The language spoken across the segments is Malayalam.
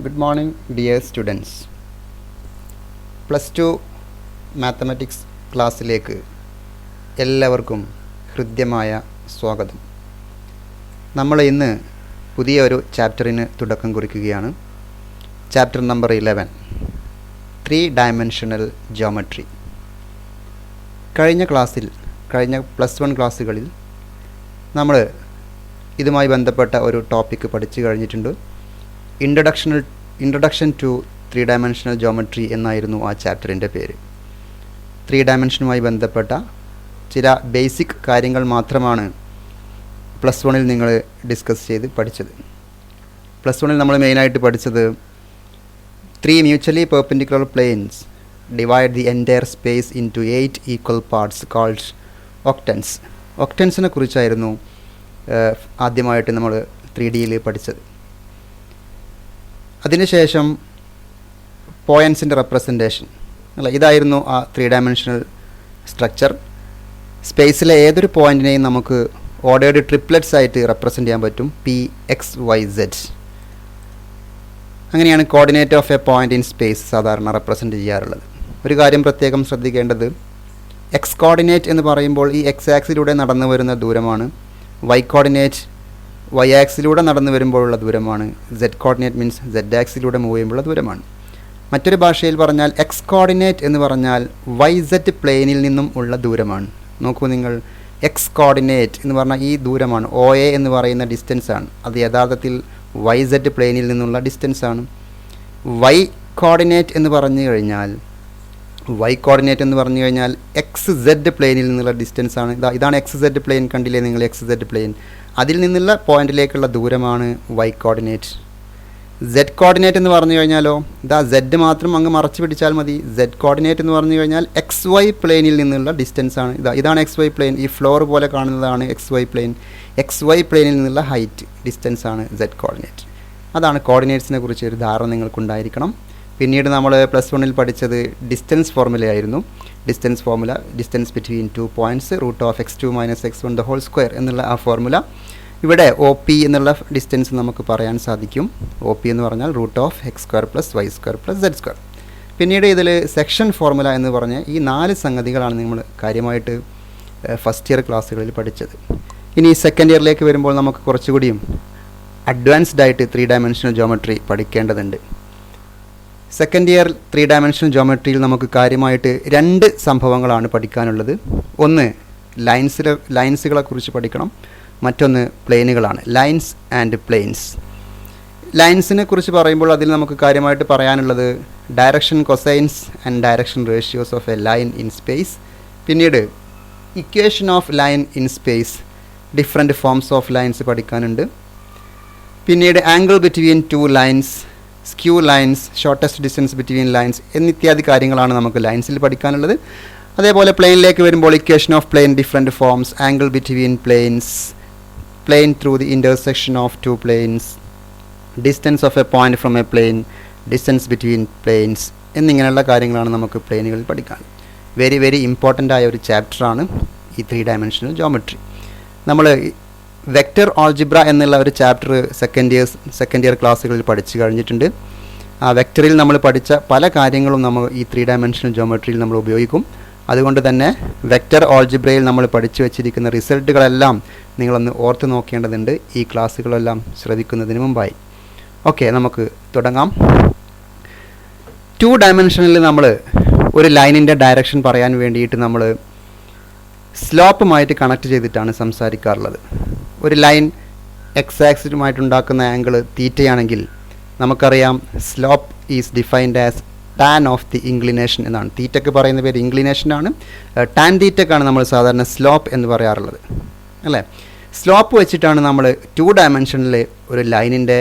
Good morning, dear students. +2 mathematics ക്ലാസ്സിലേക്ക് എല്ലാവർക്കും ഹൃദ്യമായ സ്വാഗതം. നമ്മൾ ഇന്ന് പുതിയ ഒരു ചാപ്റ്ററിന് തുടക്കം കുറിക്കുകയാണ്. Chapter number 11, 3-dimensional geometry. കഴിഞ്ഞ +1 ക്ലാസ്സുകളിൽ നമ്മൾ ഇതുമായി ബന്ധപ്പെട്ട ഒരു ടോപ്പിക്ക് പഠിച്ചു കഴിഞ്ഞിട്ടുണ്ട്. ഇൻട്രൊഡക്ഷൻ ടു 3-dimensional geometry എന്നായിരുന്നു ആ ചാപ്റ്ററിൻ്റെ പേര്. 3 ഡയമെൻഷനുമായി ബന്ധപ്പെട്ട ചില ബേസിക് കാര്യങ്ങൾ മാത്രമാണ് +1 നിങ്ങൾ ഡിസ്കസ് ചെയ്ത് പഠിച്ചത്. +1 നമ്മൾ മെയിനായിട്ട് പഠിച്ചത് 3 mutually perpendicular planes divide the entire space into 8 equal parts called octants. ഒക്ടൻസിനെ കുറിച്ചായിരുന്നു ആദ്യമായിട്ട് നമ്മൾ 3Dയിൽ പഠിച്ചത്. അതിനുശേഷം പോയിൻറ്റ്സിൻ്റെ റെപ്രസെൻറ്റേഷൻ അല്ല, ഇതായിരുന്നു ആ 3-dimensional സ്ട്രക്ചർ. സ്പേസിലെ ഏതൊരു പോയിൻറ്റിനെയും നമുക്ക് ഓർഡേർഡ് ട്രിപ്ലെറ്റ്സ് ആയിട്ട് റെപ്രസെൻ്റ് ചെയ്യാൻ പറ്റും. PXYZ. അങ്ങനെയാണ് coordinate of A point in space സാധാരണ റെപ്രസെൻ്റ് ചെയ്യാറുള്ളത്. ഒരു കാര്യം പ്രത്യേകം ശ്രദ്ധിക്കേണ്ടത്, എക്സ് കോർഡിനേറ്റ് എന്ന് പറയുമ്പോൾ ഈ എക്സ് ആക്സിലൂടെ നടന്നു വരുന്ന ദൂരമാണ്. വൈ കോർഡിനേറ്റ് വൈ ആക്സിലൂടെ നടന്നു വരുമ്പോഴുള്ള ദൂരമാണ്. സെഡ് കോർഡിനേറ്റ് മീൻസ് സെഡ് ആക്സിലൂടെ മൂവ് ചെയ്യുമ്പോഴുള്ള ദൂരമാണ്. മറ്റൊരു ഭാഷയിൽ പറഞ്ഞാൽ എക്സ് കോർഡിനേറ്റ് എന്ന് പറഞ്ഞാൽ YZ പ്ലെയിനിൽ നിന്നും ഉള്ള ദൂരമാണ്. നോക്കൂ നിങ്ങൾ, എക്സ് കോർഡിനേറ്റ് എന്ന് പറഞ്ഞാൽ ഈ ദൂരമാണ്. OA എന്ന് പറയുന്ന ഡിസ്റ്റൻസാണ്. അത് യഥാർത്ഥത്തിൽ YZ പ്ലെയിനിൽ നിന്നുള്ള ഡിസ്റ്റൻസാണ്. വൈ കോർഡിനേറ്റ് എന്ന് പറഞ്ഞു കഴിഞ്ഞാൽ XZ പ്ലെയിനിൽ നിന്നുള്ള ഡിസ്റ്റൻസാണ്. ഇതാണ് XZ പ്ലെയിൻ, കണ്ടില്ലേ നിങ്ങൾ XZ പ്ലെയിൻ. അതിൽ നിന്നുള്ള പോയിന്റിലേക്കുള്ള ദൂരമാണ് വൈ കോർഡിനേറ്റ്. സെഡ് കോർഡിനേറ്റ് എന്ന് പറഞ്ഞു കഴിഞ്ഞാലോ, സെഡ് മാത്രം അങ്ങ് മറച്ചു പിടിച്ചാൽ മതി. സെഡ് കോർഡിനേറ്റ് എന്ന് പറഞ്ഞു കഴിഞ്ഞാൽ XY പ്ലെയിനിൽ നിന്നുള്ള ഡിസ്റ്റൻസാണ്. ഇതാണ് XY പ്ലെയിൻ. ഈ ഫ്ലോർ പോലെ കാണുന്നതാണ് XY പ്ലെയിൻ. XY പ്ലെയിനിൽ നിന്നുള്ള ഹൈറ്റ് ഡിസ്റ്റൻസാണ് സെഡ് കോർഡിനേറ്റ്. അതാണ് കോർഡിനേറ്റ്സിനെ കുറിച്ച് ഒരു ധാരണ നിങ്ങൾക്കുണ്ടായിരിക്കണം. പിന്നീട് നമ്മൾ +1 പഠിച്ചത് ഡിസ്റ്റൻസ് ഫോർമുലയായിരുന്നു. Distance between 2 points √(x2 - x1) എന്നുള്ള ആ ഫോർമുല. ഇവിടെ OP എന്നുള്ള ഡിസ്റ്റൻസ് നമുക്ക് പറയാൻ സാധിക്കും. OP എന്ന് പറഞ്ഞാൽ √(x² + y² + z². പിന്നീട് ഇതിൽ സെക്ഷൻ ഫോർമുല എന്ന് പറഞ്ഞ് ഈ 4 സംഗതികളാണ് നമ്മൾ കാര്യമായിട്ട് ഫസ്റ്റ് ഇയർ ക്ലാസ്സുകളിൽ പഠിച്ചത്. ഇനി സെക്കൻഡ് ഇയറിലേക്ക് വരുമ്പോൾ നമുക്ക് കുറച്ചുകൂടിയും അഡ്വാൻസ്ഡ് ആയിട്ട് 3-dimensional geometry പഠിക്കേണ്ടതുണ്ട്. സെക്കൻഡ് ഇയർ 3-dimensional geometryയിൽ നമുക്ക് കാര്യമായിട്ട് 2 സംഭവങ്ങളാണ് പഠിക്കാനുള്ളത്. ഒന്ന് ലൈൻസുകളെ കുറിച്ച് പഠിക്കണം, മറ്റൊന്ന് പ്ലെയിനുകളാണ്. Lines and planes. ലൈൻസിനെ കുറിച്ച് പറയുമ്പോൾ അതിൽ നമുക്ക് കാര്യമായിട്ട് പറയാനുള്ളത് direction cosines and direction ratios of a line in space. പിന്നീട് equation of line in space, different forms of lines പഠിക്കാനുണ്ട്. പിന്നീട് angle between 2 lines, skew lines, shortest distance between lines എന്നിത്യാദി കാര്യങ്ങളാണ് നമുക്ക് ലൈൻസിൽ പഠിക്കാനുള്ളത്. അതേപോലെ പ്ലെയിനിലേക്ക് വരുമ്പോൾ equation of plane, different forms, angle between planes, plane through the intersection of 2 planes, distance of a point from a plane, distance between planes എന്നിങ്ങനെയുള്ള കാര്യങ്ങളാണ് നമുക്ക് പ്ലെയിനുകളിൽ പഠിക്കാൻ. വെരി വെരി ഇമ്പോർട്ടൻ്റ് ആയ ഒരു ചാപ്റ്ററാണ് ഈ 3-dimensional geometry. നമ്മൾ വെക്റ്റർ ആൾജിബ്ര എന്നുള്ള ഒരു ചാപ്റ്റർ സെക്കൻഡ് ഇയർ ക്ലാസ്സുകളിൽ പഠിച്ചു കഴിഞ്ഞിട്ടുണ്ട്. ആ വെക്റ്ററിൽ നമ്മൾ പഠിച്ച പല കാര്യങ്ങളും നമ്മൾ ഈ 3-dimensional geometryയിൽ നമ്മൾ ഉപയോഗിക്കും. അതുകൊണ്ട് തന്നെ വെക്റ്റർ ആൾജിബ്രയിൽ നമ്മൾ പഠിച്ചു വെച്ചിരിക്കുന്ന റിസൾട്ടുകളെല്ലാം നിങ്ങളൊന്ന് ഓർത്ത് നോക്കേണ്ടതുണ്ട് ഈ ക്ലാസ്സുകളെല്ലാം ശ്രദ്ധിക്കുന്നതിന് മുമ്പായി. ഓക്കെ, നമുക്ക് തുടങ്ങാം. 2-dimensional നമ്മൾ ഒരു ലൈനിൻ്റെ ഡയറക്ഷൻ പറയാൻ വേണ്ടിയിട്ട് നമ്മൾ സ്ലോപ്പുമായിട്ട് കണക്ട് ചെയ്തിട്ടാണ് സംസാരിക്കാറുള്ളത്. ഒരു ലൈൻ എക്സ് ആക്സിസുമായിട്ടുണ്ടാക്കുന്ന ആംഗിൾ തീറ്റയാണെങ്കിൽ നമുക്കറിയാം slope is defined as tan of the inclination എന്നാണ്. തീറ്റയ്ക്ക് പറയുന്ന പേര് ഇൻക്ലിനേഷനാണ്. ടാൻ തീറ്റക്കാണ് നമ്മൾ സാധാരണ സ്ലോപ്പ് എന്ന് പറയാറുള്ളത്, അല്ലേ? സ്ലോപ്പ് വെച്ചിട്ടാണ് നമ്മൾ 2-dimensional ഒരു ലൈനിൻ്റെ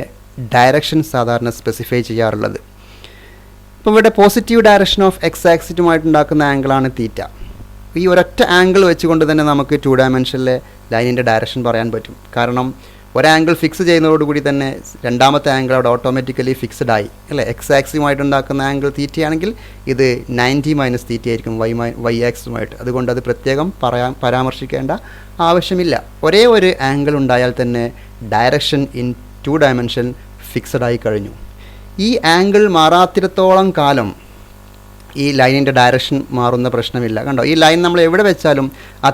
ഡയറക്ഷൻ സാധാരണ സ്പെസിഫൈ ചെയ്യാറുള്ളത്. ഇപ്പോൾ ഇവിടെ പോസിറ്റീവ് ഡയറക്ഷൻ ഓഫ് എക്സ് ആക്സിസുമായിട്ടുണ്ടാക്കുന്ന ആംഗിളാണ് തീറ്റ. ഈ ഒരൊറ്റ ആംഗിൾ വെച്ചുകൊണ്ട് തന്നെ നമുക്ക് 2-dimensional ലൈനിൻ്റെ ഡയറക്ഷൻ പറയാൻ പറ്റും. കാരണം ഒരാംഗിൾ ഫിക്സ് ചെയ്യുന്നതോടുകൂടി തന്നെ രണ്ടാമത്തെ ആംഗിൾ അവിടെ ഓട്ടോമാറ്റിക്കലി ഫിക്സ്ഡ് ആയി, അല്ലേ? എക്സ് ആക്സിസുമായിട്ടുണ്ടാക്കുന്ന ആംഗിൾ തീറ്റയാണെങ്കിൽ ഇത് 90 - തീറ്റ ആയിരിക്കും വൈ ആക്സിസുമായിട്ട്. അതുകൊണ്ട് അത് പ്രത്യേകം പരാമർശിക്കേണ്ട ആവശ്യമില്ല. ഒരേ ഒരു ആംഗിൾ ഉണ്ടായാൽ തന്നെ ഡയറക്ഷൻ ഇൻ 2 dimension ഫിക്സഡ് ആയി കഴിഞ്ഞു. ഈ ആംഗിൾ മാറാത്തിടത്തോളം കാലം ഈ ലൈനിൻ്റെ ഡയറക്ഷൻ മാറുന്ന പ്രശ്നമില്ല. കണ്ടോ, ഈ ലൈൻ നമ്മൾ എവിടെ വെച്ചാലും ആ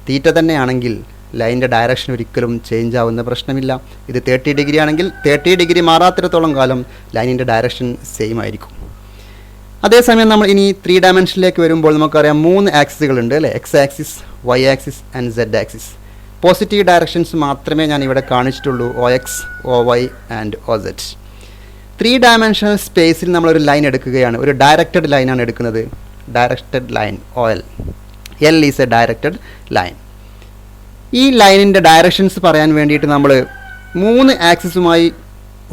തീറ്റ തന്നെയാണെങ്കിൽ ലൈനിൻ്റെ ഡയറക്ഷൻ ഒരിക്കലും ചേഞ്ച് ആവുന്ന പ്രശ്നമില്ല. ഇത് 30 ഡിഗ്രി ആണെങ്കിൽ 30 ഡിഗ്രി മാറാത്തിടത്തോളം കാലം ലൈനിൻ്റെ ഡയറക്ഷൻ സെയിം ആയിരിക്കും. അതേസമയം നമ്മൾ ഇനി 3 ഡയമെൻഷനിലേക്ക് വരുമ്പോൾ നമുക്കറിയാം 3 ആക്സിസുകളുണ്ട് അല്ലേ, x axis, y axis and z axis. Positive directions മാത്രമേ ഞാൻ ഇവിടെ കാണിച്ചിട്ടുള്ളൂ, OX, OY and OZ. 3 dimensional സ്പേസിൽ നമ്മളൊരു ലൈൻ എടുക്കുകയാണ്, ഒരു ഡയറക്റ്റഡ് ലൈനാണ് എടുക്കുന്നത്, directed line OL. L is a directed line. ഈ ലൈനിൻ്റെ ഡയറക്ഷൻസ് പറയാൻ വേണ്ടിയിട്ട് നമ്മൾ 3 ആക്സിസുമായി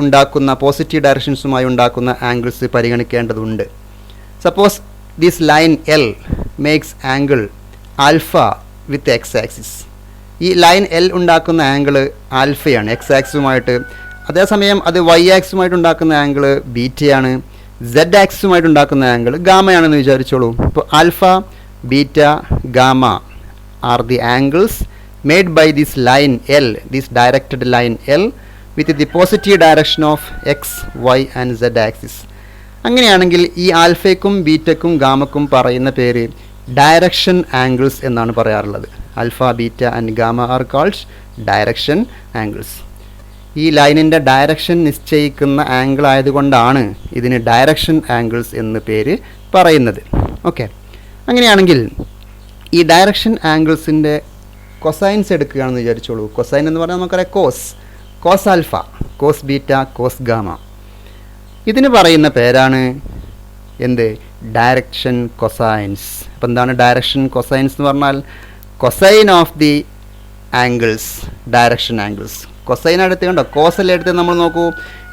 ഉണ്ടാക്കുന്ന പോസിറ്റീവ് ഡയറക്ഷൻസുമായി ഉണ്ടാക്കുന്ന ആംഗിൾസ് പരിഗണിക്കേണ്ടതുണ്ട്. Suppose this line L makes angle alpha with X axis. ഈ ലൈൻ L ഉണ്ടാക്കുന്ന ആംഗിൾ ആൽഫയാണ് എക്സ് ആക്സിസുമായിട്ട്. അതേസമയം അത് വൈ ആക്സിസുമായിട്ട് ഉണ്ടാക്കുന്ന ആംഗിൾ ബീറ്റയാണ്, സെഡ് ആക്സിസുമായിട്ട് ഉണ്ടാക്കുന്ന ആംഗിൾ ഗാമയാണെന്ന് വിചാരിച്ചോളൂ. ഇപ്പോൾ alpha, beta, gamma are the angles made by this line L, this directed line L with the positive direction of x, y and z axis. അങ്ങനെയാണെങ്കിൽ ഈ ആൽഫയ്ക്കും ബീറ്റയ്ക്കും ഗാമയ്ക്കും പറയുന്ന പേര് ഡയറക്ഷൻ ആംഗിൾസ് എന്നാണ് പറയാറുള്ളത്. Alpha, beta and gamma are called direction angles. ഈ ലൈനിൻ്റെ ഡയറക്ഷൻ നിശ്ചയിക്കുന്ന ആംഗിൾ ആയതുകൊണ്ടാണ് ഇതിന് ഡയറക്ഷൻ ആംഗിൾസ് എന്ന് പേര് പറയുന്നത്. ഓക്കെ, അങ്ങനെയാണെങ്കിൽ ഈ ഡയറക്ഷൻ ആംഗിൾസിൻ്റെ കൊസൈൻസ് എടുക്കുകയാണെന്ന് വിചാരിച്ചോളൂ. കൊസൈൻ എന്ന് പറഞ്ഞാൽ നമുക്കറിയാം cos alpha, cos beta, cos gamma. ഇതിന് പറയുന്ന പേരാണ് എന്ത്, ഡയറക്ഷൻ കൊസൈൻസ്. അപ്പോൾ എന്താണ് ഡയറക്ഷൻ കൊസൈൻസ് എന്ന് പറഞ്ഞാൽ? Cosine of the angles, direction angles. Cosine എടുത്ത് കണ്ടോ, കോസെല്ലാം എടുത്ത് നമ്മൾ നോക്കൂ,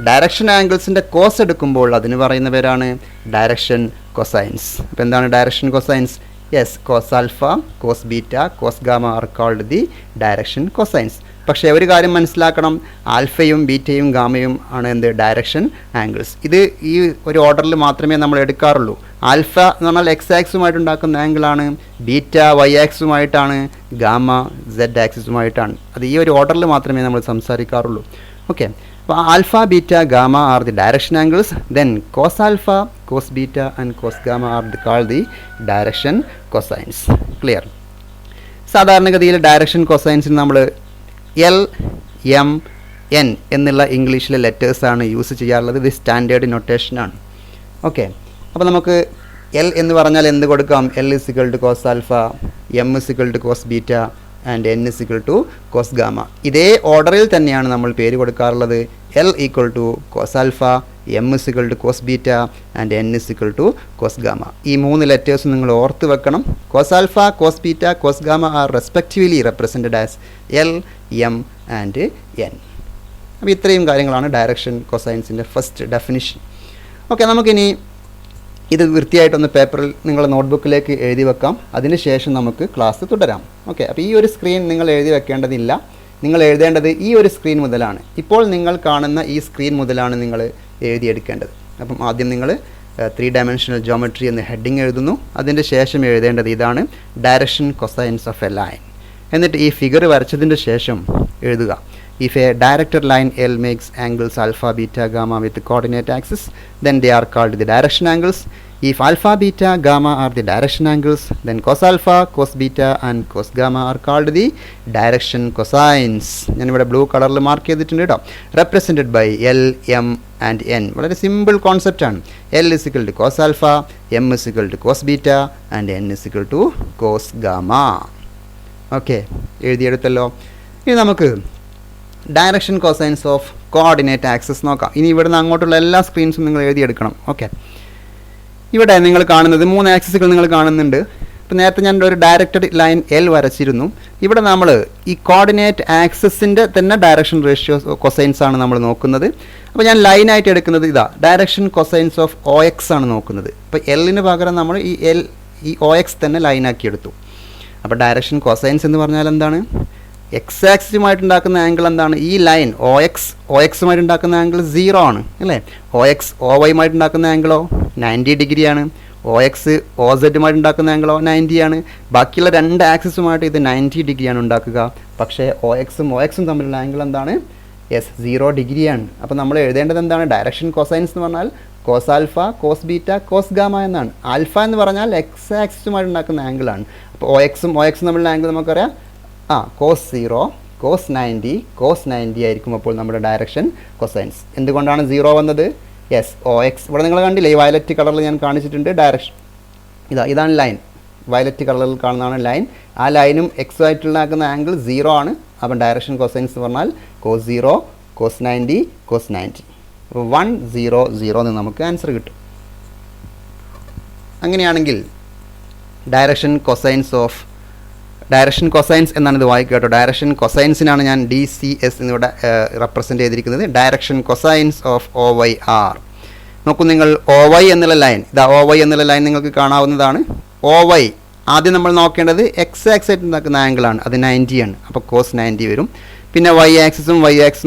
ഡയറക്ഷൻ ആംഗിൾസിൻ്റെ കോസ് എടുക്കുമ്പോൾ അതിന് പറയുന്ന പേരാണ് ഡയറക്ഷൻ കൊസൈൻസ്. അപ്പോൾ എന്താണ് direction cosines? Yes, cos alpha, cos beta, cos gamma are called the direction cosines. പക്ഷേ ഒരു കാര്യം മനസ്സിലാക്കണം, ആൽഫയും ബീറ്റയും ഗാമയും ആണ് എന്ത്, ഡയറക്ഷൻ ആംഗിൾസ്. ഇത് ഈ ഒരു ഓർഡറിൽ മാത്രമേ നമ്മൾ എടുക്കാറുള്ളൂ. ആൽഫ എന്ന് പറഞ്ഞാൽ എക്സ് ആക്സുമായിട്ട് ഉണ്ടാക്കുന്ന ആംഗിളാണ്, ബീറ്റ വൈ ആക്സുമായിട്ടാണ്, ഗാമ സെഡ് ആക്സിസുമായിട്ടാണ്. അത് ഈ ഒരു ഓർഡറിൽ മാത്രമേ നമ്മൾ സംസാരിക്കാറുള്ളൂ. ഓക്കെ, അപ്പോൾ alpha, beta, gamma are the direction angles. Then cos alpha, cos beta and cos gamma are the called the direction cosines. Clear? സാധാരണഗതിയിൽ ഡയറക്ഷൻ കൊസൈൻസിന് നമ്മൾ L, M, N എന്നുള്ള ഇംഗ്ലീഷിലെ ലെറ്റേഴ്സാണ് യൂസ് ചെയ്യാറുള്ളത്. ഇത് സ്റ്റാൻഡേർഡ് നൊട്ടേഷനാണ്. ഓക്കെ, അപ്പോൾ നമുക്ക് L എന്ന് പറഞ്ഞാൽ എന്ത് കൊടുക്കാം? L is equal to cos alpha, M is equal to cos beta and N is equal to cos gamma. ഇതേ ഓർഡറിൽ തന്നെയാണ് നമ്മൾ പേര് കൊടുക്കാറുള്ളത്. L equal to cos alpha, M is equal to cos beta and N is equal to cos gamma. ഈ 3 ലെറ്റേഴ്സ് നിങ്ങൾ ഓർത്ത് വെക്കണം. cos alpha, cos beta, cos gamma are respectively represented as L, M and N. അപ്പോൾ ഇത്രയും കാര്യങ്ങളാണ് ഡയറക്ഷൻ കൊസൈൻസിൻ്റെ ഫസ്റ്റ് ഡെഫിനിഷൻ. ഓക്കെ, നമുക്കിനി ഇത് വൃത്തിയായിട്ടൊന്ന് പേപ്പറിൽ നിങ്ങളുടെ നോട്ട്ബുക്കിലേക്ക് എഴുതി വെക്കാം. അതിനുശേഷം നമുക്ക് ക്ലാസ് തുടരാം. ഓക്കെ, അപ്പോൾ ഈ ഒരു സ്ക്രീൻ നിങ്ങൾ എഴുതി വെക്കേണ്ടതില്ല. നിങ്ങൾ എഴുതേണ്ടത് ഈ ഒരു സ്ക്രീൻ മുതലാണ്. ഇപ്പോൾ നിങ്ങൾ കാണുന്ന ഈ സ്ക്രീൻ മുതലാണ് നിങ്ങൾ എഴുതിയെടുക്കേണ്ടത്. അപ്പം ആദ്യം നിങ്ങൾ 3 ഡയമെൻഷണൽ ജോമെട്രി എന്ന ഹെഡിങ് എഴുതുന്നു. അതിൻ്റെ ശേഷം എഴുതേണ്ടത് ഇതാണ്, direction cosines of a line. എന്നിട്ട് ഈ ഫിഗർ വരച്ചതിൻ്റെ ശേഷം എഴുതുക, if a directed line L makes angles alpha, beta, gamma with the coordinate axis, then they are called the direction angles. If alpha, beta, gamma are the direction angles, then cos alpha, cos beta and cos gamma are called the direction cosines. ഞാൻ ഇവിടെ ബ്ലൂ കളറിൽ മാർക്ക് ചെയ്തിട്ടുണ്ട് കേട്ടോ. represented by L, M and N. വളരെ സിമ്പിൾ കോൺസെപ്റ്റ് ആണ്. L is equal to cos alpha, M is equal to cos beta and N is equal to cos gamma. Okay, എഴുതിയെടുത്തല്ലോ. ഇനി നമുക്ക് direction cosines of coordinate axis നോക്കാം. ഇനി ഇവിടുന്ന് അങ്ങോട്ടുള്ള എല്ലാ സ്ക്രീൻസും നിങ്ങൾ എഴുതിയെടുക്കണം. ഓക്കെ, ഇവിടെ നിങ്ങൾ കാണുന്നത് 3 ആക്സിസുകൾ നിങ്ങൾ കാണുന്നുണ്ട്. ഇപ്പോൾ നേരത്തെ ഞാൻ ഒരു ഡയറക്റ്റഡ് ലൈൻ L വരച്ചിരുന്നു. ഇവിടെ നമ്മൾ ഈ കോർഡിനേറ്റ് ആക്സിസിൻ്റെ തന്നെ ഡയറക്ഷൻ റേഷ്യോ കൊസൈൻസ് ആണ് നമ്മൾ നോക്കുന്നത്. അപ്പോൾ ഞാൻ ലൈനായിട്ട് എടുക്കുന്നത് ഇതാ, ഡയറക്ഷൻ കൊസൈൻസ് ഓഫ് OX ആണ് നോക്കുന്നത്. ഇപ്പോൾ Lന് പകരം നമ്മൾ ഈ OX തന്നെ ലൈനാക്കി എടുത്തു. അപ്പോൾ ഡയറക്ഷൻ കൊസൈൻസ് എന്ന് പറഞ്ഞാൽ എന്താണ്? എക്സ് ആക്സിസുമായിട്ട് ഉണ്ടാക്കുന്ന ആംഗിൾ എന്താണ്? ഈ ലൈൻ OXുമായിട്ട് ഉണ്ടാക്കുന്ന ആംഗിൾ 0 ആണ് അല്ലേ? OX OYയുമായിട്ട് ഉണ്ടാക്കുന്ന ആംഗിളോ 90 ഡിഗ്രിയാണ്. OX OZുമായിട്ട് ഉണ്ടാക്കുന്ന ആംഗിളോ 90 ആണ്. ബാക്കിയുള്ള 2 ആക്സിസുമായിട്ട് ഇത് 90 ഡിഗ്രിയാണ് ഉണ്ടാക്കുക. പക്ഷേ OXും OXും തമ്മിലുള്ള ആംഗിൾ എന്താണ്? യെസ് 0 ഡിഗ്രിയാണ്. അപ്പോൾ നമ്മൾ എഴുതേണ്ടത് എന്താണ്? ഡയറക്ഷൻ കൊസൈൻസ് എന്ന് പറഞ്ഞാൽ cos alpha, cos beta, cos gamma എന്നാണ്. ആൽഫ എന്ന് പറഞ്ഞാൽ എക്സ് ആക്സിസുമായിട്ട് ഉണ്ടാക്കുന്ന ആംഗിളാണ്. അപ്പോൾ ഒ എക്സും തമ്മിലുള്ള ആംഗിൾ നമുക്കറിയാം കോസ് 0, കോസ് 90, കോസ് 90 ആയിരിക്കും അപ്പോൾ നമ്മുടെ ഡയറക്ഷൻ കൊസൈൻസ്. എന്തുകൊണ്ടാണ് 0 വന്നത്? യെസ് ഒ എക്സ് ഇവിടെ നിങ്ങൾ കണ്ടില്ലേ, ഈ വയലറ്റ് കളറിൽ ഞാൻ കാണിച്ചിട്ടുണ്ട് ഡയറക്ഷൻ. ഇതാണ് ലൈൻ, വയലറ്റ് കളറിൽ കാണുന്നതാണ് ലൈൻ. ആ ലൈനും എക്സും ആയിട്ടുണ്ടാക്കുന്ന ആംഗിൾ 0 ആണ്. അപ്പം ഡയറക്ഷൻ കൊസൈൻസ് എന്ന് പറഞ്ഞാൽ കോസ് 0, കോസ് 90, കോസ് 90. അപ്പോൾ 1 0 0 എന്ന് നമുക്ക് ആൻസർ കിട്ടും. അങ്ങനെയാണെങ്കിൽ ഡയറക്ഷൻ കൊസൈൻസ് എന്നാണ് ഇത് വായിക്കുക കേട്ടോ. ഡയറക്ഷൻ കൊസൈൻസിനാണ് ഞാൻ DCS എന്നിവിടെ റെപ്രസെൻറ്റ് ചെയ്തിരിക്കുന്നത്. Direction cosines of OYR. നോക്കൂ നിങ്ങൾ, OY എന്നുള്ള ലൈൻ, OY എന്നുള്ള ലൈൻ നിങ്ങൾക്ക് കാണാവുന്നതാണ്. OY ആദ്യം നമ്മൾ നോക്കേണ്ടത് എക്സ് ആക്സിസ് ഉണ്ടാക്കുന്ന ആംഗിളാണ്, അത് 90 ആണ്. അപ്പോൾ കോസ് 90 വരും. പിന്നെ Y ആക്സിസും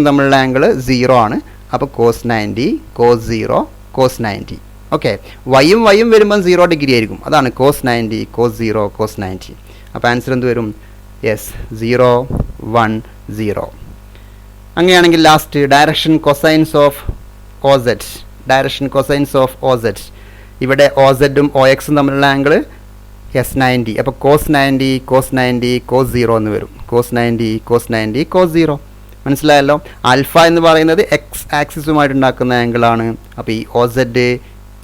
തമ്മിലുള്ള ആംഗിൾ 0 ആണ്. അപ്പോൾ കോസ് 90, കോസ് 0, കോസ് 90. ഓക്കെ, വൈയും വരുമ്പം 0 ഡിഗ്രി ആയിരിക്കും. അതാണ് കോസ് 90, കോസ് 0, കോസ് 90. അപ്പോൾ ആൻസർ എന്ത് വരും? യെസ് 0 1 0. അങ്ങനെയാണെങ്കിൽ last direction cosines of OZ. ഇവിടെ OZും OXും തമ്മിലുള്ള ആംഗിൾ യെസ് 90. അപ്പോൾ കോസ് 90, കോസ് 90, കോസ് 0 എന്ന് വരും. Cos 90, cos 90, cos 0. മനസ്സിലായല്ലോ? ആൽഫ എന്ന് പറയുന്നത് എക്സ് ആക്സിസുമായിട്ട് ഉണ്ടാക്കുന്ന ആംഗിളാണ്. അപ്പോൾ ഈ OZ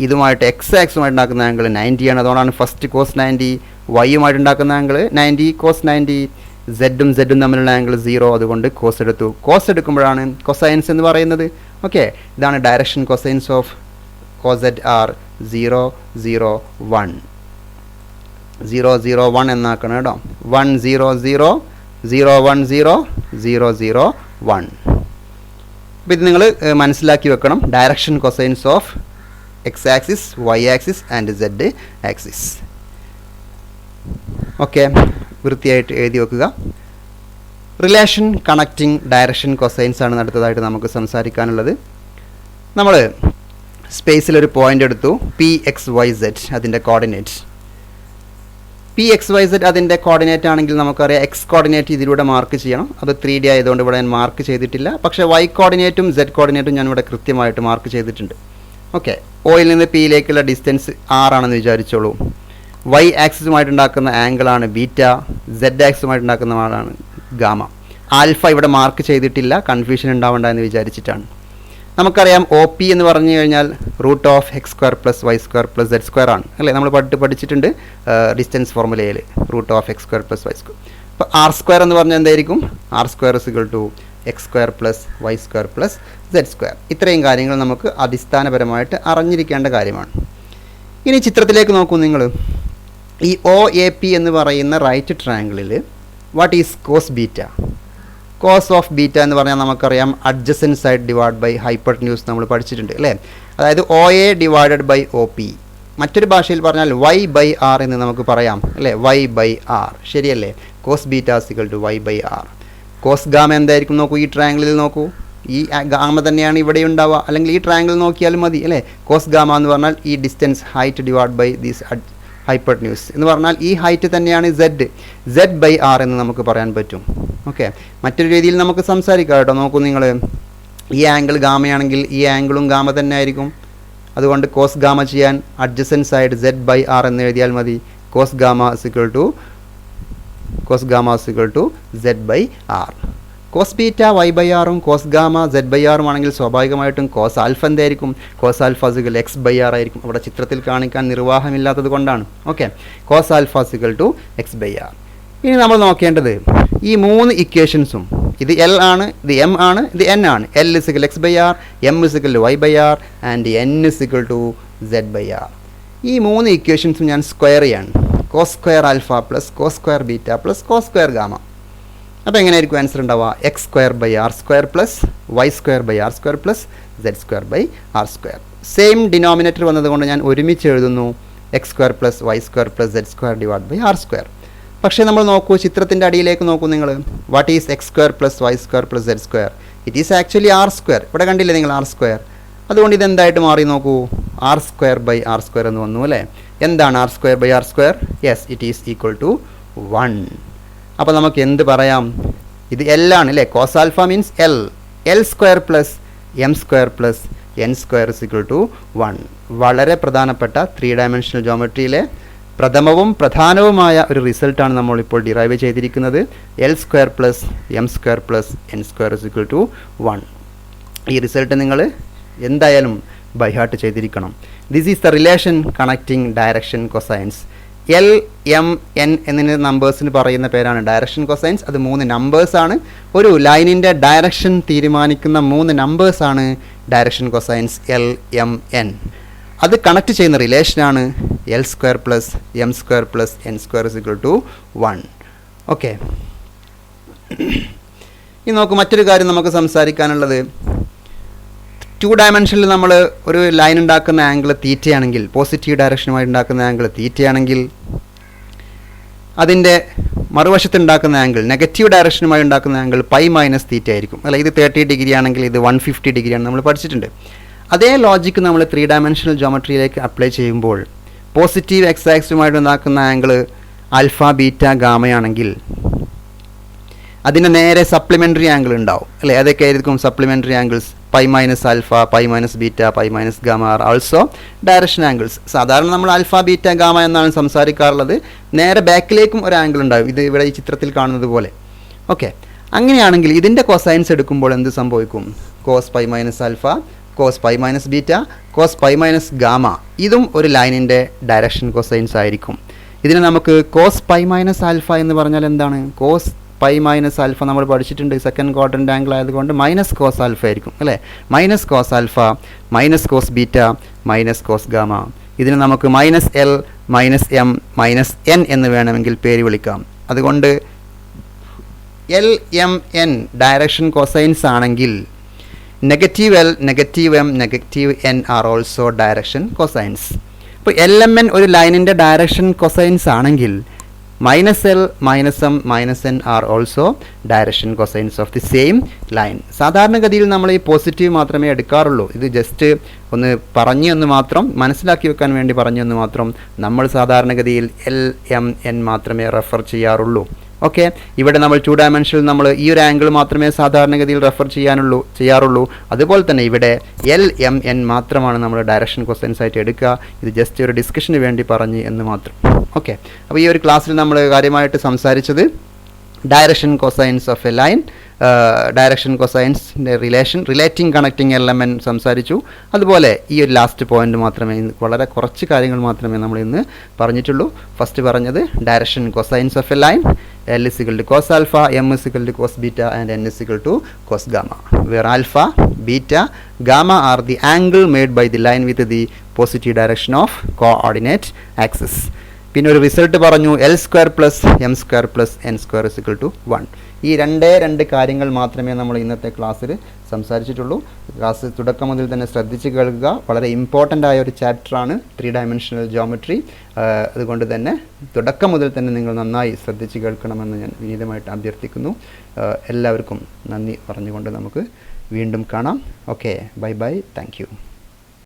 ഇതുമായിട്ട് എക്സ് ആക്സുമായിട്ട് ഉണ്ടാക്കുന്ന ആംഗിൾ 90 ആണ്. അതുകൊണ്ടാണ് ഫസ്റ്റ് കോസ് 90. വൈയുമായിട്ട് ഉണ്ടാക്കുന്ന ആംഗിൾ 90, കോസ് 90. സെഡും തമ്മിലുള്ള ആംഗിൾ 0, അതുകൊണ്ട് കോസ് എടുത്തു. കോസ് എടുക്കുമ്പോഴാണ് കൊസൈൻസ് എന്ന് പറയുന്നത്. ഓക്കെ, ഇതാണ് ഡയറക്ഷൻ കൊസൈൻസ് ഓഫ് OZR 0 0 1. 0 0 1 എന്നാക്കണം കേട്ടോ. 1 0 0 0 1 0 0 0 1. അപ്പോൾ ഇത് നിങ്ങൾ മനസ്സിലാക്കി വെക്കണം. Direction cosines of x axis, y axis and z axis. Okay, വൃത്തിയായിട്ട് എഴുതി വെക്കുക. റിലേഷൻ കണക്റ്റിംഗ് ഡയറക്ഷൻ കൊസൈൻസ് ആണ് അടുത്തതായിട്ട് നമുക്ക് സംസാരിക്കാനുള്ളത്. നമ്മൾ സ്പേസിലൊരു പോയിൻ്റ് എടുത്തു, PXYZ അതിൻ്റെ കോർഡിനേറ്റ്. PXYZ അതിൻ്റെ കോർഡിനേറ്റ് ആണെങ്കിൽ നമുക്കറിയാം എക്സ് കോർഡിനേറ്റ് ഇതിലൂടെ മാർക്ക് ചെയ്യണം. അത് 3D ആയതുകൊണ്ട് ഇവിടെ ഞാൻ മാർക്ക് ചെയ്തിട്ടില്ല. പക്ഷേ Y കോർഡിനേറ്റും Z കോർഡിനേറ്റും ഞാൻ ഇവിടെ കൃത്യമായിട്ട് മാർക്ക് ചെയ്തിട്ടുണ്ട്. ഓക്കെ, Oയിൽ നിന്ന് Pയിലേക്കുള്ള ഡിസ്റ്റൻസ് R ആണെന്ന് വിചാരിച്ചോളൂ. Y ആക്സിസുമായിട്ടുണ്ടാക്കുന്ന ആംഗിളാണ് ബീറ്റ, Z ആക്സിസുമായിട്ടുണ്ടാക്കുന്ന ആളാണ് ഗാമ. ആൽഫ ഇവിടെ മാർക്ക് ചെയ്തിട്ടില്ല, കൺഫ്യൂഷൻ ഉണ്ടാവണ്ട എന്ന് വിചാരിച്ചിട്ടാണ്. നമുക്കറിയാം OP എന്ന് പറഞ്ഞു കഴിഞ്ഞാൽ √(x² + y² + z² ആണ് അല്ലേ? നമ്മൾ പഠിച്ചിട്ടുണ്ട് ഡിസ്റ്റൻസ് ഫോർമുലയിൽ √(x² + y². അപ്പോൾ R² എന്ന് പറഞ്ഞാൽ എന്തായിരിക്കും? R² = x² + y² + z². ഇത്രയും കാര്യങ്ങൾ നമുക്ക് അടിസ്ഥാനപരമായിട്ട് അറിഞ്ഞിരിക്കേണ്ട കാര്യമാണ്. ഇനി ചിത്രത്തിലേക്ക് നോക്കൂ നിങ്ങൾ. ഈ OAP എന്ന് പറയുന്ന റൈറ്റ് ട്രയാങ്കിളിൽ what is cos beta? Cos of beta എന്ന് പറഞ്ഞാൽ നമുക്കറിയാം adjacent side divide by hypotenuse നമ്മൾ പഠിച്ചിട്ടുണ്ട് അല്ലേ? അതായത് OA ഡിവൈഡഡ് ബൈ OP. മറ്റൊരു ഭാഷയിൽ പറഞ്ഞാൽ y/r എന്ന് നമുക്ക് പറയാം അല്ലേ? y/r ശരിയല്ലേ? Cos beta = y/r. Cos gamma എന്തായിരിക്കും നോക്കൂ, ഈ ട്രയാങ്കിളിൽ നോക്കൂ. ഈ ഗാമ തന്നെയാണ് ഇവിടെ ഉണ്ടാവുക, അല്ലെങ്കിൽ ഈ ട്രയാങ്കിൾ നോക്കിയാലും മതി അല്ലേ? കോസ് ഗാമ എന്ന് പറഞ്ഞാൽ ഈ distance height divide by this hypotenuse എന്ന് പറഞ്ഞാൽ ഈ ഹൈറ്റ് തന്നെയാണ് z/r എന്ന് നമുക്ക് പറയാൻ പറ്റും. ഓക്കെ, മറ്റൊരു രീതിയിൽ നമുക്ക് സംസാരിക്കാം കേട്ടോ. നോക്കൂ നിങ്ങൾ, ഈ ആംഗിൾ ഗാമയാണെങ്കിൽ ഈ ആംഗിളും ഗാമ തന്നെ ആയിരിക്കും. അതുകൊണ്ട് കോസ് ഗാമ ചെയ്യാൻ അഡ്ജസൻറ്റ് സൈഡ് z/r എന്ന് എഴുതിയാൽ മതി. Cos gamma = z/r. Cos beta y/r cos gamma z/r ആണെങ്കിൽ സ്വാഭാവികമായിട്ടും കോസ് ആൽഫ എന്തായിരിക്കും? കോസ് ആൽഫ = x/r ആയിരിക്കും. അവിടെ ചിത്രത്തിൽ കാണിക്കാൻ നിർവാഹമില്ലാത്തത് കൊണ്ടാണ്. Okay, cos alpha = x/r. ഇനി നമ്മൾ നോക്കേണ്ടത് ഈ 3 ഇക്വേഷൻസും, ഇത് L ആണ്, ഇത് M ആണ്, ഇത് N ആണ്. L = x/r, M = y/r and N = z/r. ഈ 3 ഇക്വേഷൻസും ഞാൻ സ്ക്വയർ ചെയ്യാണ്. cos² alpha + cos² beta + cos² gamma. അപ്പോൾ എങ്ങനെയായിരിക്കും ആൻസർ ഉണ്ടാവുക? x²/r² + y²/r² + z²/r². Same denominator വന്നതുകൊണ്ട് ഞാൻ ഒരുമിച്ച് എഴുതുന്നു x² + y² + z² / r². പക്ഷേ നമ്മൾ നോക്കൂ, ചിത്രത്തിൻ്റെ അടിയിലേക്ക് നോക്കൂ നിങ്ങൾ. What is x² + y² + z²? It is actually r². ഇവിടെ കണ്ടില്ലേ നിങ്ങൾ r²? അതുകൊണ്ട് ഇതെന്തായിട്ട് മാറി നോക്കൂ, r²/r² എന്ന് വന്നു അല്ലേ? എന്താണ് r²/r²? Yes, it is equal to 1. അപ്പോൾ നമുക്ക് എന്ത് പറയാം? ഇത് L ആണ് അല്ലേ? Cos alpha means L, L square plus M square plus N square is equal to 1. വളരെ പ്രധാനപ്പെട്ട 3 ഡയമെൻഷണൽ ജോമെട്രിയിലെ പ്രഥമവും പ്രധാനവുമായ ഒരു റിസൾട്ടാണ് നമ്മളിപ്പോൾ ഡിറൈവ് ചെയ്തിരിക്കുന്നത്. L square plus M square plus N square is equal to 1. ഈ റിസൾട്ട് നിങ്ങൾ എന്തായാലും ബൈഹാർട്ട് ചെയ്തിരിക്കണം. This is the relation connecting direction cosines. L M N എന്നതിന് നമ്പേഴ്സിന് പറയുന്ന പേരാണ് ഡയറക്ഷൻ കൊസൈൻസ്. അത് 3 നമ്പേഴ്സാണ്. ഒരു ലൈനിൻ്റെ ഡയറക്ഷൻ തീരുമാനിക്കുന്ന 3 നമ്പേഴ്സാണ് direction cosines L M N. അത് കണക്ട് ചെയ്യുന്ന റിലേഷനാണ് L square plus M square plus N square is equal to 1. Okay, ഇനി നോക്കൂ, മറ്റൊരു കാര്യം നമുക്ക് സംസാരിക്കാനുള്ളത്, 2 ഡയമെൻഷനിൽ നമ്മൾ ഒരു ലൈൻ ഉണ്ടാക്കുന്ന ആംഗിൾ തീറ്റയാണെങ്കിൽ, പോസിറ്റീവ് ഡയറക്ഷനുമായി ഉണ്ടാക്കുന്ന ആംഗിൾ തീറ്റയാണെങ്കിൽ, അതിൻ്റെ മറുവശത്ത് ഉണ്ടാക്കുന്ന ആംഗിൾ നെഗറ്റീവ് ഡയറക്ഷനുമായി ഉണ്ടാക്കുന്ന ആംഗിൾ പൈ മൈനസ് തീറ്റ ആയിരിക്കും. അല്ല, ഇത് 30 ഡിഗ്രി ആണെങ്കിൽ ഇത് 150 ഡിഗ്രിയാണ് നമ്മൾ പഠിച്ചിട്ടുണ്ട്. അതേ ലോജിക്ക് നമ്മൾ 3 ഡയമെൻഷണൽ ജോമെട്രിയിലേക്ക് അപ്ലൈ ചെയ്യുമ്പോൾ പോസിറ്റീവ് എക്സ് ആക്സിസുമായിട്ട് ഉണ്ടാക്കുന്ന ആംഗിൾ ആൽഫ ബീറ്റ ഗാമയാണെങ്കിൽ അതിന് നേരെ സപ്ലിമെൻ്ററി ആംഗിൾ ഉണ്ടാവും അല്ലേ? അതൊക്കെ ആയിരിക്കും supplementary angles. Pi minus alpha, pi minus beta, pi minus gamma are also direction angles. സാധാരണ നമ്മൾ ആൽഫ ബീറ്റ ഗാമ എന്നാണ് സംസാരിക്കാറുള്ളത്. നേരെ ബാക്കിലേക്കും ഒരു ആംഗിൾ ഉണ്ടാവും, ഇത് ഇവിടെ ഈ ചിത്രത്തിൽ കാണുന്നത് പോലെ. ഓക്കെ, അങ്ങനെയാണെങ്കിൽ ഇതിൻ്റെ കൊസൈൻസ് എടുക്കുമ്പോൾ എന്ത് സംഭവിക്കും? Cos pi minus alpha, cos pi minus beta, cos pi minus gamma, ഇതും ഒരു ലൈനിൻ്റെ ഡയറക്ഷൻ കൊസൈൻസ് ആയിരിക്കും. ഇതിനെ നമുക്ക് കോസ് പൈ മൈനസ് ആൽഫ എന്ന് പറഞ്ഞാൽ എന്താണ്? കോസ് പൈ മൈനസ് ആൽഫ നമ്മൾ പഠിച്ചിട്ടുണ്ട്, സെക്കൻഡ് ക്വാഡ്രൻ്റ് ആംഗിൾ ആയതുകൊണ്ട് മൈനസ് കോസ് ആൽഫ ആയിരിക്കും അല്ലേ? Minus cos alpha, minus cos beta, minus cos gamma. ഇതിന് നമുക്ക് minus L, minus M, minus N എന്ന് വേണമെങ്കിൽ പേര് വിളിക്കാം. അതുകൊണ്ട് L M N direction cosines ആണെങ്കിൽ negative L, negative M, negative N are also direction cosines. ഇപ്പോൾ എൽ എം എൻ ഒരു ലൈനിൻ്റെ ഡയറക്ഷൻ കൊസൈൻസ് ആണെങ്കിൽ minus L, minus M, minus N are also direction cosines of the same line. സാധാരണഗതിയിൽ നമ്മൾ ഈ പോസിറ്റീവ് മാത്രമേ എടുക്കാറുള്ളൂ. ഇത് ജസ്റ്റ് ഒന്ന് പറഞ്ഞൊന്ന് മാത്രം മനസ്സിലാക്കി വെക്കാൻ വേണ്ടി പറഞ്ഞൊന്ന് മാത്രം നമ്മൾ സാധാരണഗതിയിൽ എൽ എം എൻ മാത്രമേ റെഫർ ചെയ്യാറുള്ളൂ. ഓക്കെ, ഇവിടെ നമ്മൾ 2 ഡയമെൻഷനിൽ നമ്മൾ ഈ ഒരു ആംഗിൾ മാത്രമേ സാധാരണഗതിയിൽ റെഫർ ചെയ്യാറുള്ളൂ. അതുപോലെ തന്നെ ഇവിടെ എൽ എം എൻ മാത്രമാണ് നമ്മൾ ഡയറക്ഷൻ കൊസൈൻസ് ആയിട്ട് എടുക്കുക. ഇത് ജസ്റ്റ് ഒരു ഡിസ്കഷന് വേണ്ടി പറഞ്ഞ് എന്ന് മാത്രം. ഓക്കെ, അപ്പോൾ ഈ ഒരു ക്ലാസ്സിൽ നമ്മൾ കാര്യമായിട്ട് സംസാരിച്ചത് direction cosines of a line, direction കൊസൈൻസിൻ്റെ റിലേറ്റിംഗ് കണക്റ്റിംഗ് എലമെൻറ്റ് സംസാരിച്ചു. അതുപോലെ ഈ ഒരു ലാസ്റ്റ് പോയിന്റ് മാത്രമേ, വളരെ കുറച്ച് കാര്യങ്ങൾ മാത്രമേ നമ്മൾ ഇന്ന് പറഞ്ഞിട്ടുള്ളൂ. ഫസ്റ്റ് പറഞ്ഞത് direction cosines of a line, L is equal to cos alpha, M is equal to cos beta, and N is equal to cos gamma, where alpha, beta, gamma are the angle made by the line with the positive direction of coordinate axis. പിന്നെ ഒരു റിസൾട്ട് പറഞ്ഞു, L square plus M square plus N square is equal to 1. ഈ രണ്ട് കാര്യങ്ങൾ മാത്രമേ നമ്മൾ ഇന്നത്തെ ക്ലാസ്സിൽ സംസാരിച്ചിട്ടുള്ളൂ. ക്ലാസ് തുടക്കം മുതൽ തന്നെ ശ്രദ്ധിച്ച് കേൾക്കുക. വളരെ ഇമ്പോർട്ടൻ്റ് ആയ ഒരു ചാപ്റ്ററാണ് 3 ഡയമെൻഷണൽ ജോമെട്രി. അതുകൊണ്ട് തന്നെ തുടക്കം മുതൽ തന്നെ നിങ്ങൾ നന്നായി ശ്രദ്ധിച്ച് കേൾക്കണമെന്ന് ഞാൻ വിനീതമായിട്ട് അഭ്യർത്ഥിക്കുന്നു. എല്ലാവർക്കും നന്ദി പറഞ്ഞുകൊണ്ട് നമുക്ക് വീണ്ടും കാണാം. Okay, bye bye, thank you.